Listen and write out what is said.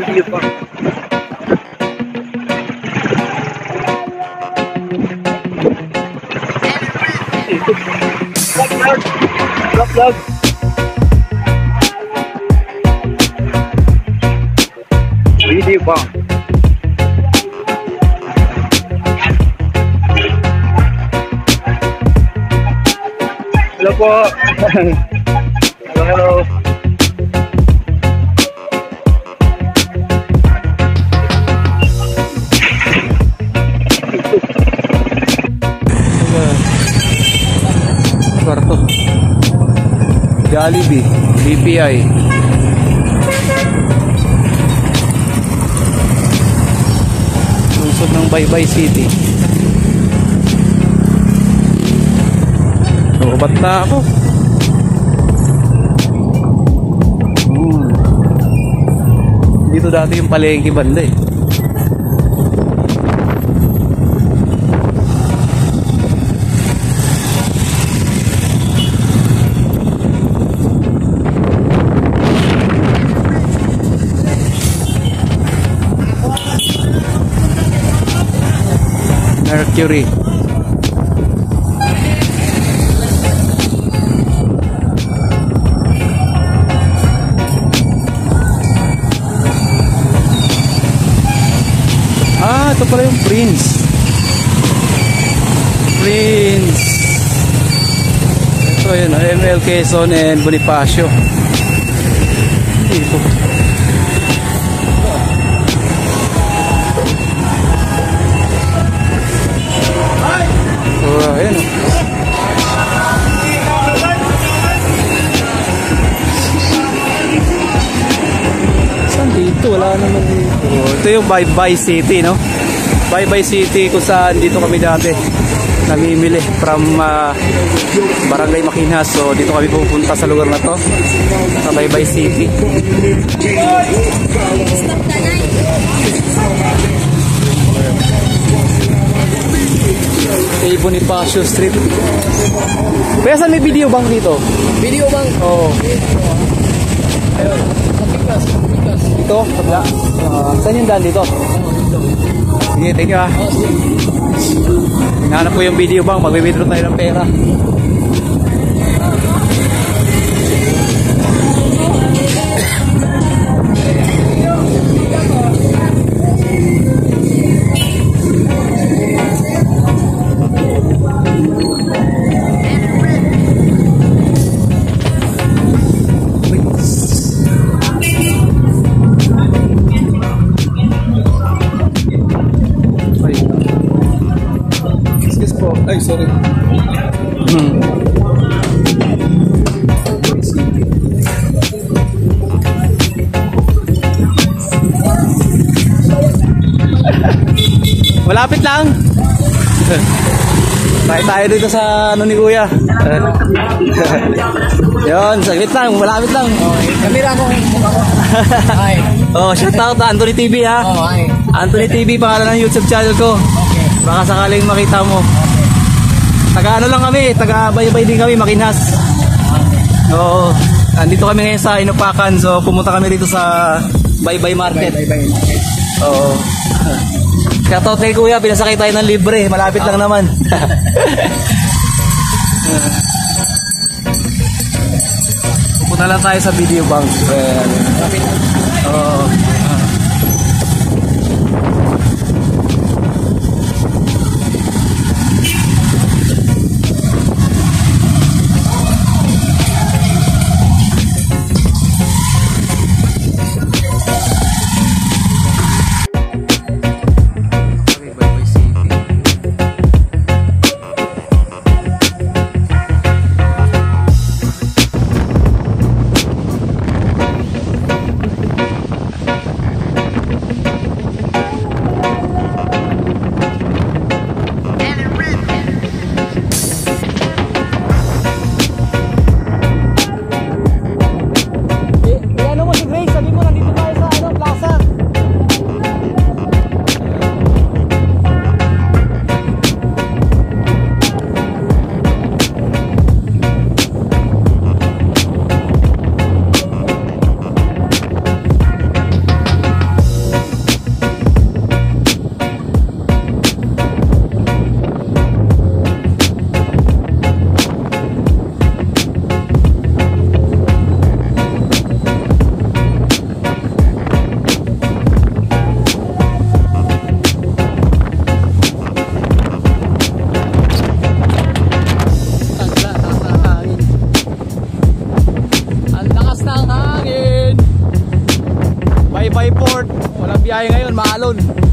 video pa. Vlog. Video pa. Hello po. Hello. Kwarto. Jollibee, BPI. Lungsod ng Baybay City. Ba't na ako? Dito dati yung palengke banda eh. Mercury. Ito pala yung Prince. Ito yun, ML Quezon and Bonifacio. Ito. Ayun. Saan dito? Wala naman dito. Ito yung Baybay City, no? Baybay City kung saan dito kami dati namimili from Barangay Makinas. So dito kami pupunta sa lugar na to, sa Baybay City. Kay Bonifacio Street. Kaya saan may video bang dito? Video bang? Oo. Ayun. Ito? Saan yung daan dito? Sige, thank you ah. Hinahanap ko yung video bang, mag-withdraw tayo ng pera. Ay, sorry. Malapit lang. Tayo dito sa ano ni Kuya. Yun, saglit lang, malapit lang. Kamera ko. Hi. Oh, shout out Anthony TV ha. Oh, hi. Anthony TV pangalan ng YouTube channel ko. Okay. Baka sakaling makita mo. Taga ano lang kami, taga Baybay din kami, Makinas. Oo, andito kami ngayon sa Inupakan. So pumunta kami dito sa Baybay Market. Bye. Oo. Shout out kay Kuya, pinasakay tayo ng libre, malapit lang naman. Punta lang tayo sa video bank. Oo. biyahe ngayon, maalon.